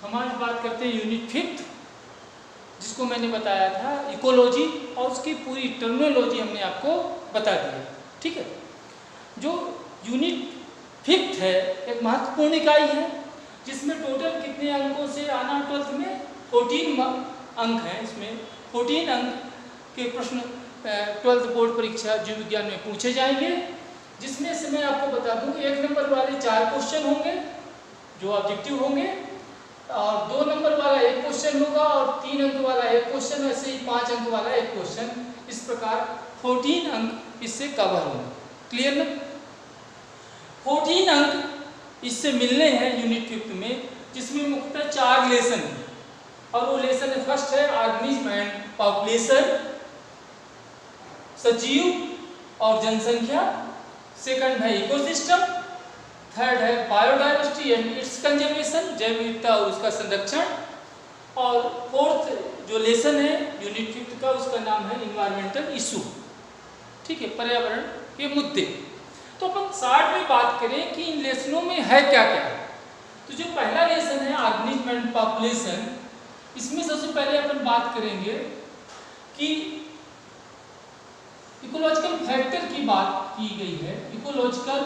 हम आज बात करते हैं यूनिट 5, जिसको मैंने बताया था इकोलॉजी, और उसकी पूरी टर्मिनोलॉजी हमने आपको बता दी है। ठीक है, जो यूनिट 5 है एक महत्वपूर्ण इकाई है, जिसमें टोटल कितने अंकों से आना 12th में 14 अंक हैं। इसमें 14 अंक के प्रश्न 12th बोर्ड परीक्षा जीव विज्ञान में पूछे जाएंगे, जिसमें से मैं आपको बता दूं 1 नंबर वाले 4 क्वेश्चन होंगे जो ऑब्जेक्टिव होंगे, और 2 नंबर वाला 1 क्वेश्चन होगा, और 3 अंक वाला 1 क्वेश्चन, ऐसे ही 5 अंक वाला 1 क्वेश्चन। इस प्रकार 14 अंक इससे कवर होंगे। क्लियर ना? 14 अंक इससे मिलने हैं यूनिट 5 में, जिसमें मुख्यतः 4 लेसन हैं, और वो लेसन फर्स्ट है ऑर्गेनिज्म एंड पॉपुलेशन, सजीव और जनसंख्या, सेकंड है इकोसिस्टम, थर्ड है बायोडाइवर्सिटी एंड इट्स कंजर्वेशन, जैव विविधता और उसका संरक्षण, और फोर्थ जो लेसन है यूनिट 5 का उसका नाम है इन्वायरमेंटल इशू। ठीक है, पर्यावरण के मुद्दे। तो अपन शॉर्ट में बात करें कि इन लेसनों में है क्या क्या। तो जो पहला लेसन है ऑर्गेनिज्म एंड पॉपुलेशन, इसमें सबसे पहले अपन बात करेंगे कि इकोलॉजिकल फैक्टर की बात की गई है। इकोलॉजिकल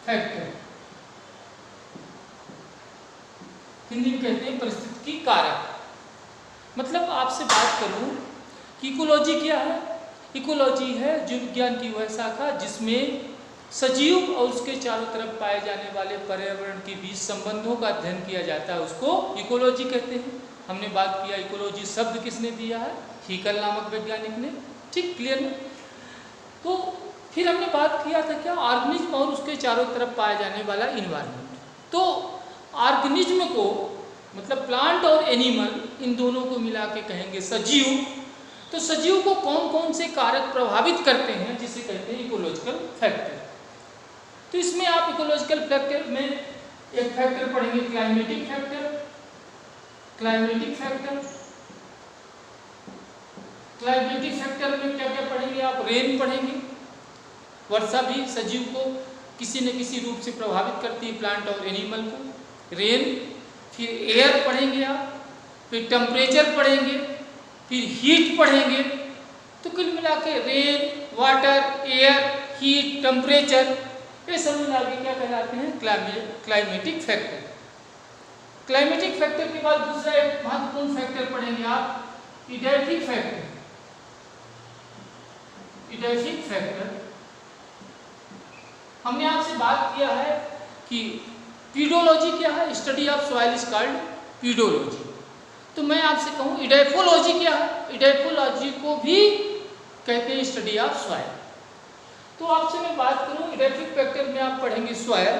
फैक्टर हिंदी में कहते हैं परिस्थितिकी कारक। मतलब आपसे बात करूं कि इकोलॉजी क्या है। इकोलॉजी है जीव विज्ञान की वह शाखा जिसमें सजीव और उसके चारों तरफ पाए जाने वाले पर्यावरण के बीच संबंधों का अध्ययन किया जाता है, उसको इकोलॉजी कहते हैं। हमने बात किया इकोलॉजी शब्द किसने दिया है, हीकल नामक वैज्ञानिक ने। ठीक, क्लियर ना? तो फिर हमने बात किया था क्या, ऑर्गेनिज्म और उसके चारों तरफ पाया जाने वाला इन्वायरमेंट। तो ऑर्गेनिज्म को मतलब प्लांट और एनिमल, इन दोनों को मिला के कहेंगे सजीव। तो सजीव को कौन कौन से कारक प्रभावित करते हैं, जिसे कहते हैं इकोलॉजिकल फैक्टर। तो इसमें आप इकोलॉजिकल फैक्टर में एक फैक्टर पढ़ेंगे climatic factor. Climatic factor, climatic factor में क्या क्या पढ़ेंगे आप, रेन पढ़ेंगे। वर्षा भी सजीव को किसी न किसी रूप से प्रभावित करती है, प्लांट और एनिमल को। रेन, फिर एयर पढ़ेंगे आप, फिर टेम्परेचर पढ़ेंगे, फिर हीट पढ़ेंगे। तो कुल मिला के rain, water, air, heat, temperature, ये सब मिला के क्या कहलाते हैं, क्लाइमेटिक फैक्टर। क्लाइमेटिक फैक्टर के बाद दूसरा एक महत्वपूर्ण फैक्टर पढ़ेंगे आप, इडैफिक फैक्टर। इडैफिक फैक्टर हमने आपसे बात किया है कि पीडोलॉजी क्या है, study of soil is called pedology. तो मैं आपसे कहूँ इडैफोलॉजी क्या है, इडैफोलॉजी को भी कहते हैं स्टडी ऑफ सॉइल। तो आपसे मैं बात करूँ इडैफिक फैक्टर में आप पढ़ेंगे सॉइल।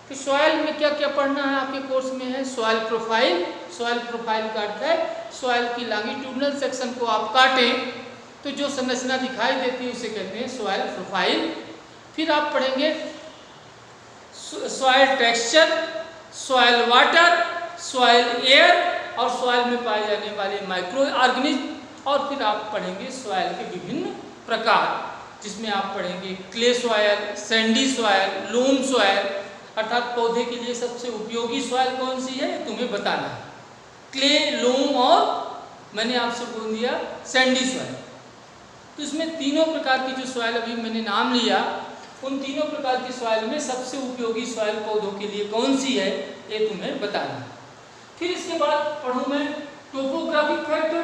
तो सॉइल में क्या क्या पढ़ना है आपके कोर्स में है, सॉइल प्रोफाइल। सॉइल प्रोफाइल का अर्थ है सॉइल की लॉन्गिट्यूडनल सेक्शन को आप काटें तो जो संरचना दिखाई देती है उसे कहते हैं सॉइल प्रोफाइल। फिर आप पढ़ेंगे soil texture, soil water, soil air, और सॉइल में पाए जाने वाले माइक्रो ऑर्गेनिज्म। और फिर आप पढ़ेंगे सॉइल के विभिन्न प्रकार, जिसमें आप पढ़ेंगे clay soil, sandy soil, loam soil. अर्थात पौधे के लिए सबसे उपयोगी सॉइल कौन सी है तुम्हें बताना है, क्ले, लोम और मैंने आपसे बोल दिया सैंडी सॉइल। तो इसमें तीनों प्रकार की जो सॉइल अभी मैंने नाम लिया, उन तीनों प्रकार की सॉइल में सबसे उपयोगी सॉइल पौधों के लिए कौन सी है ये तुम्हें बताना है। फिर इसके बाद पढ़ूँ मैं topographic factor.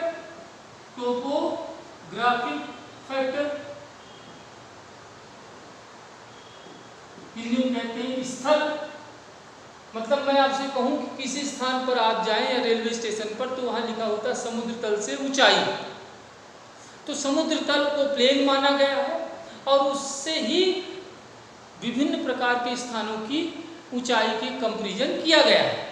Topographic factor Hindi में कहते हैं स्थल। मतलब मैं आपसे कहूँ कि किसी स्थान पर आप जाएं या रेलवे स्टेशन पर, तो वहाँ लिखा होता है समुद्र तल से ऊंचाई। तो समुद्र तल को प्लेन माना गया है, और उससे ही विभिन्न प्रकार के स्थानों की ऊंचाई की कंपैरिजन किया गया है।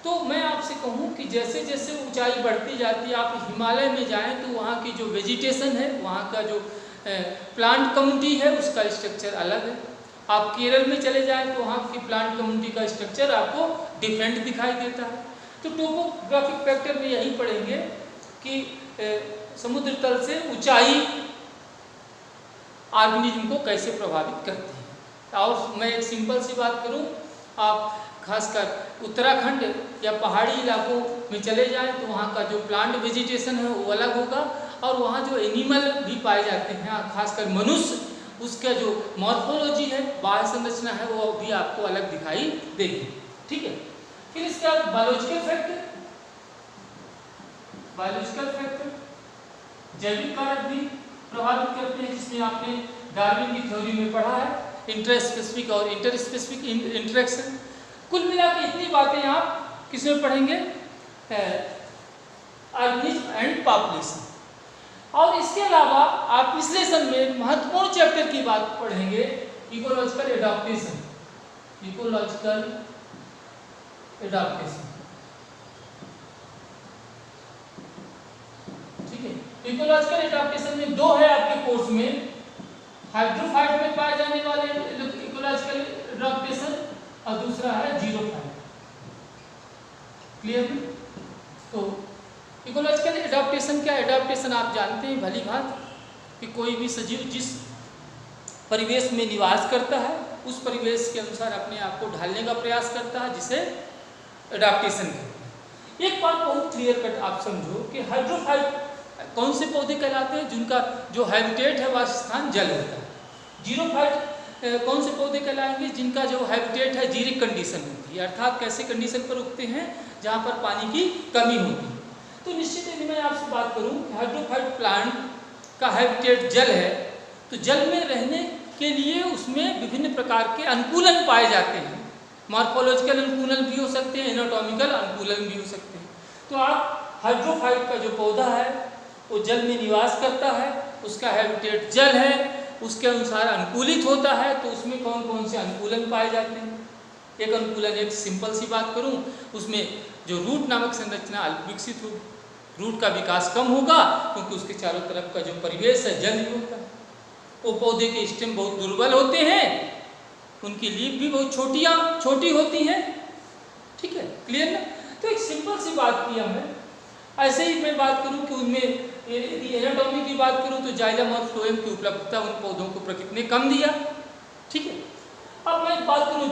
तो मैं आपसे कहूँ कि जैसे जैसे ऊंचाई बढ़ती जाती है, आप हिमालय में जाएं तो वहाँ की जो वेजिटेशन है, वहाँ का जो प्लांट कम्युनिटी है, उसका स्ट्रक्चर अलग है। आप केरल में चले जाएं तो वहाँ की प्लांट कम्युनिटी का स्ट्रक्चर आपको डिफरेंट दिखाई देता है। तो टोपोग्राफिक फैक्टर में यही पढ़ेंगे कि समुद्र तल से ऊंचाई ऑर्गेनिज्म को कैसे प्रभावित करती है। और मैं एक सिंपल सी बात करूं, आप खासकर उत्तराखंड या पहाड़ी इलाकों में चले जाएं तो वहाँ का जो प्लांट वेजिटेशन है वो अलग होगा, और वहाँ जो एनिमल भी पाए जाते हैं खासकर मनुष्य, उसका जो मॉर्फोलॉजी है, बाह्य संरचना है, वो भी आपको अलग दिखाई देगी। ठीक है। फिर इसके बाद बायोलॉजिकल फैक्टर, जैविक कारक भी प्रभावित करते हैं, जिसमें आपने डार्विन की थ्योरी में पढ़ा है, इंट्रास्पेसिफिक और इंटरस्पेसिफिक इंटरेक्शन। कुल मिला के इतनी बातें आप किसमें पढ़ेंगे, ऑर्गेनिज्म एंड पॉपुलेशन। और इसके अलावा आप इस लेसन में महत्वपूर्ण चैप्टर की बात पढ़ेंगे, इकोलॉजिकल एडाप्टेशन। ठीक है। इकोलॉजिकल एडाप्टेशन में दो है आपके कोर्स में, हाइड्रोफाइट में पाए जाने वाले इकोलॉजिकल एडाप्टेशन और दूसरा है जीरोफाइट। क्लियर? तो इकोलॉजिकल एडाप्टेशन क्या, एडाप्टेशन आप जानते हैं भली भांति कि कोई भी सजीव जिस परिवेश में निवास करता है उस परिवेश के अनुसार अपने आप को ढालने का प्रयास करता है, जिसे एडाप्टेशन कहते हैं। एक बात बहुत क्लियर कट आप समझो कि हाइड्रोफाइट कौन से पौधे कहलाते हैं, जिनका जो हैबिटेट है वासस्थान जल होता है। जीरोफाइट कौन से पौधे कहलाएंगे, जिनका जो हैबिटेट है जीरिक कंडीशन होती है, अर्थात कैसे कंडीशन पर उगते हैं जहाँ पर पानी की कमी होती है। तो निश्चित यदि मैं आपसे बात करूं कि हाइड्रोफाइट प्लांट का हैबिटेट जल है, तो जल में रहने के लिए उसमें विभिन्न प्रकार के अनुकूलन पाए जाते हैं। मॉर्फोलॉजिकल अनुकूलन भी हो सकते हैं, एनाटॉमिकल अनुकूलन भी हो सकते हैं। तो आप हाइड्रोफाइट का जो पौधा है वो जल में निवास करता है, उसका हैबिटेट जल है, उसके अनुसार अनुकूलित होता है। तो उसमें कौन कौन से अनुकूलन पाए जाते हैं? एक अनुकूलन, एक सिंपल सी बात करूं, उसमें जो रूट नामक संरचना अल्प विकसित होगी, रूट का विकास कम होगा क्योंकि उसके चारों तरफ का जो परिवेश है जल ही होता है। वो पौधे के स्टेम बहुत दुर्बल होते हैं, उनकी लीफ भी बहुत छोटी होती हैं। ठीक है, क्लियर ना? तो एक सिंपल सी बात की हमने। ऐसे ही मैं बात करूं कि उनमें यदि एनाटॉमी की बात करूं तो जाइलम और फ्लोएम की उपलब्धता उन पौधों को प्रकृति ने कम दिया। ठीक है। अब मैं बात करूं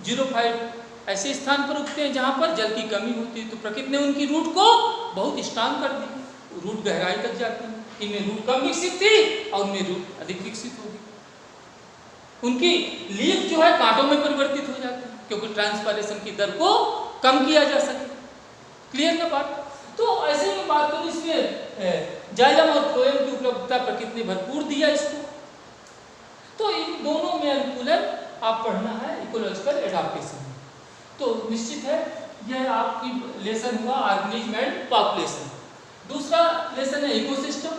जीरोफाइट ऐसे स्थान पर उगते हैं जहां पर जल की कमी होती है, तो प्रकृति ने उनकी रूट को बहुत स्ट्रांग कर दी, रूट गहराई तक जाती है। इनमें रूट कम विकसित थी और उनमें रूट अधिक विकसित होगी। उनकी लीफ जो है कांटों में परिवर्तित हो जाती है क्योंकि ट्रांसपायरेशन की दर को कम किया जा सके। क्लियर ना बात? तो ऐसे में बात करूं, इसमें जाइलम और फ्लोएम की उपलब्धता प्रकृति ने भरपूर दिया इसको। तो इन दोनों में अनुकूलन आप पढ़ना है इकोलॉजिकल एडाप्टेशन। तो निश्चित है यह आपकी लेसन हुआ ऑर्गेनिज्म एंड पॉपुलेशन। दूसरा लेसन है इकोसिस्टम।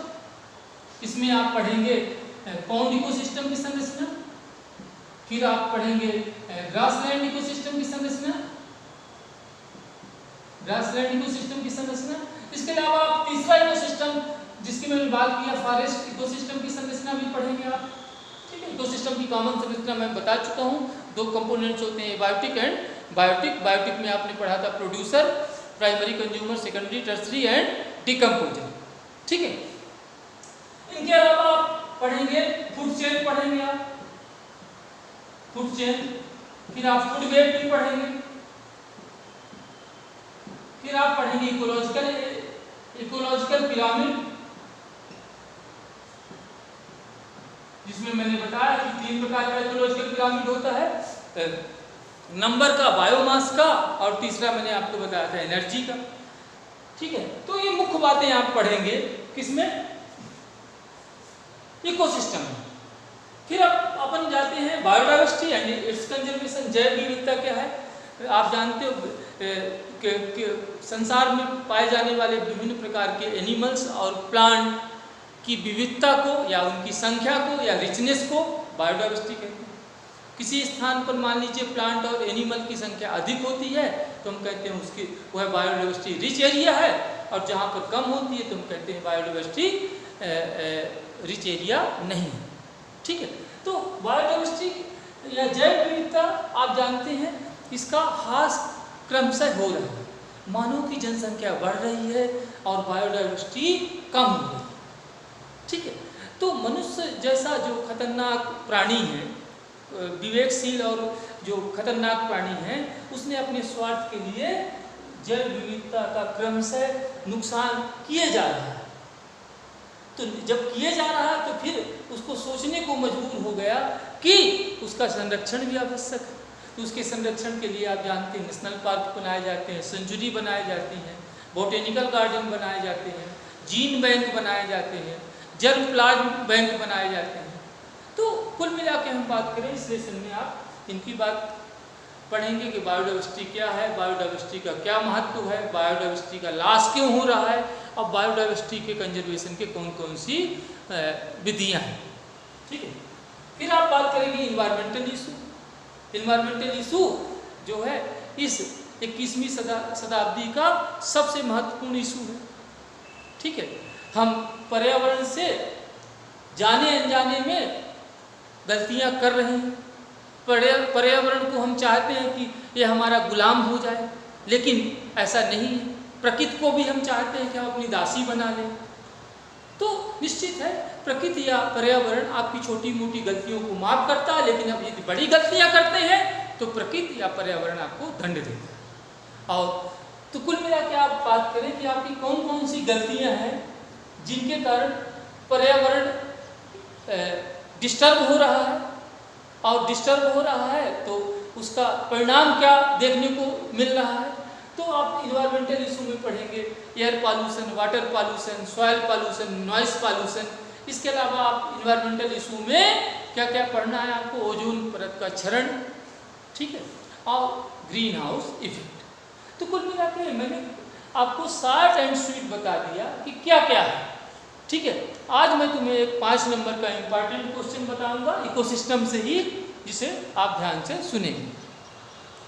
इसमें आप पढ़ेंगे पाउंड इकोसिस्टम की संरचना, फिर आप पढ़ेंगे ग्रासलैंड इकोसिस्टम की संरचना, इसके अलावा आप तीसरा इकोसिस्टम जिसकी मैंने बात किया फॉरेस्ट इकोसिस्टम की संरचना भी पढ़ेंगे आप। ठीक है, इकोसिस्टम की कॉमन संरचना मैं बता चुका हूँ। दो कंपोनेंट्स होते हैं, बायोटिक एंड बायोटिक में आपने पढ़ा था producer, primary consumer, secondary, tertiary and decomposer. ठीक है। इनके अलावा आप पढ़ेंगे फूड चेन, पढ़ेंगे आप फूड चेन, फिर आप फूड वेब भी पढ़ेंगे, फिर आप पढ़ेंगे इकोलॉजिकल पिरामिड, जिसमें मैंने बताया कि 3 प्रकार का इकोलॉजिकल पिरामिड होता है, नंबर का, बायोमास का, और तीसरा मैंने आपको बताया था एनर्जी का। ठीक है। तो ये मुख्य बातें आप पढ़ेंगे किसमें, इकोसिस्टम में। फिर अब अपन जाते हैं बायोडाइवर्सिटी एंड इट्स कंजर्वेशन। जैव विविधता क्या है? आप जानते हो कि संसार में पाए जाने वाले विभिन्न प्रकार के एनिमल्स और प्लांट की विविधता को या उनकी संख्या को या रिचनेस को बायोडाइवर्सिटी कहते हैं। किसी स्थान पर मान लीजिए प्लांट और एनिमल की संख्या अधिक होती है तो हम कहते हैं उसकी वह बायोडाइवर्सिटी रिच एरिया है, और जहाँ पर कम होती है तो हम कहते हैं बायोडाइवर्सिटी रिच एरिया नहीं है। ठीक है। तो बायोडाइवर्सिटी या जैव विविधता आप जानते हैं इसका ह्रास क्रमशः हो रहा है। मानव की जनसंख्या बढ़ रही है और बायोडाइवर्सिटी कम हो रही है। ठीक है। तो मनुष्य जैसा जो खतरनाक प्राणी है, विवेकशील और जो खतरनाक प्राणी है, उसने अपने स्वार्थ के लिए जैव विविधता का क्रमशः नुकसान किए जा रहा है। तो जब किए जा रहा है तो फिर उसको सोचने को मजबूर हो गया कि उसका संरक्षण भी आवश्यक है। तो उसके संरक्षण के लिए आप जानते हैं नेशनल पार्क बनाए जाते हैं, सेंचुरी बनाई जाती हैं, बोटेनिकल गार्डन बनाए जाते हैं, जीन बैंक बनाए जाते हैं, जर्म प्लाज्म बैंक बनाए जाते हैं। तो कुल मिला के हम बात करें इस लेसन में आप इनकी बात पढ़ेंगे कि बायोडाइवर्सिटी क्या है, बायोडाइवर्सिटी का क्या महत्व है, बायोडाइवर्सिटी का लॉस क्यों हो रहा है, और बायोडाइवर्सिटी के कंजर्वेशन के कौन कौन सी विधियाँ हैं। ठीक है, फिर आप बात करेंगे इन्वायरमेंटल इशू। इन्वायरमेंटल इशू जो है इस 21वीं शताब्दी का सबसे महत्वपूर्ण इशू है। ठीक है, हम पर्यावरण से जाने अनजाने में गलतियां कर रहे हैं। पर्यावरण को हम चाहते हैं कि ये हमारा गुलाम हो जाए, लेकिन ऐसा नहीं है। प्रकृति को भी हम चाहते हैं कि हम अपनी दासी बना लें। तो निश्चित है प्रकृति या पर्यावरण आपकी छोटी मोटी गलतियों को माफ़ करता है, लेकिन अब यदि बड़ी गलतियां करते हैं तो प्रकृति या पर्यावरण आपको दंड देता है। और तो कुल मिला के आप बात करें कि आपकी कौन कौन सी गलतियां हैं जिनके कारण पर्यावरण डिस्टर्ब हो रहा है, और डिस्टर्ब हो रहा है तो उसका परिणाम क्या देखने को मिल रहा है। तो आप इन्वायरमेंटल इशू में पढ़ेंगे air pollution, water pollution, soil pollution, noise pollution. इसके अलावा आप इन्वायरमेंटल इशू में क्या क्या पढ़ना है आपको, ओजोन परत का क्षरण, ठीक है, और ग्रीन हाउस इफेक्ट। तो कुल मिला के मैंने आपको शॉर्ट एंड स्वीट बता दिया कि क्या क्या है। ठीक है, आज मैं तुम्हें एक 5 नंबर का इंपॉर्टेंट क्वेश्चन बताऊंगा इकोसिस्टम से ही, जिसे आप ध्यान से सुनेंगे।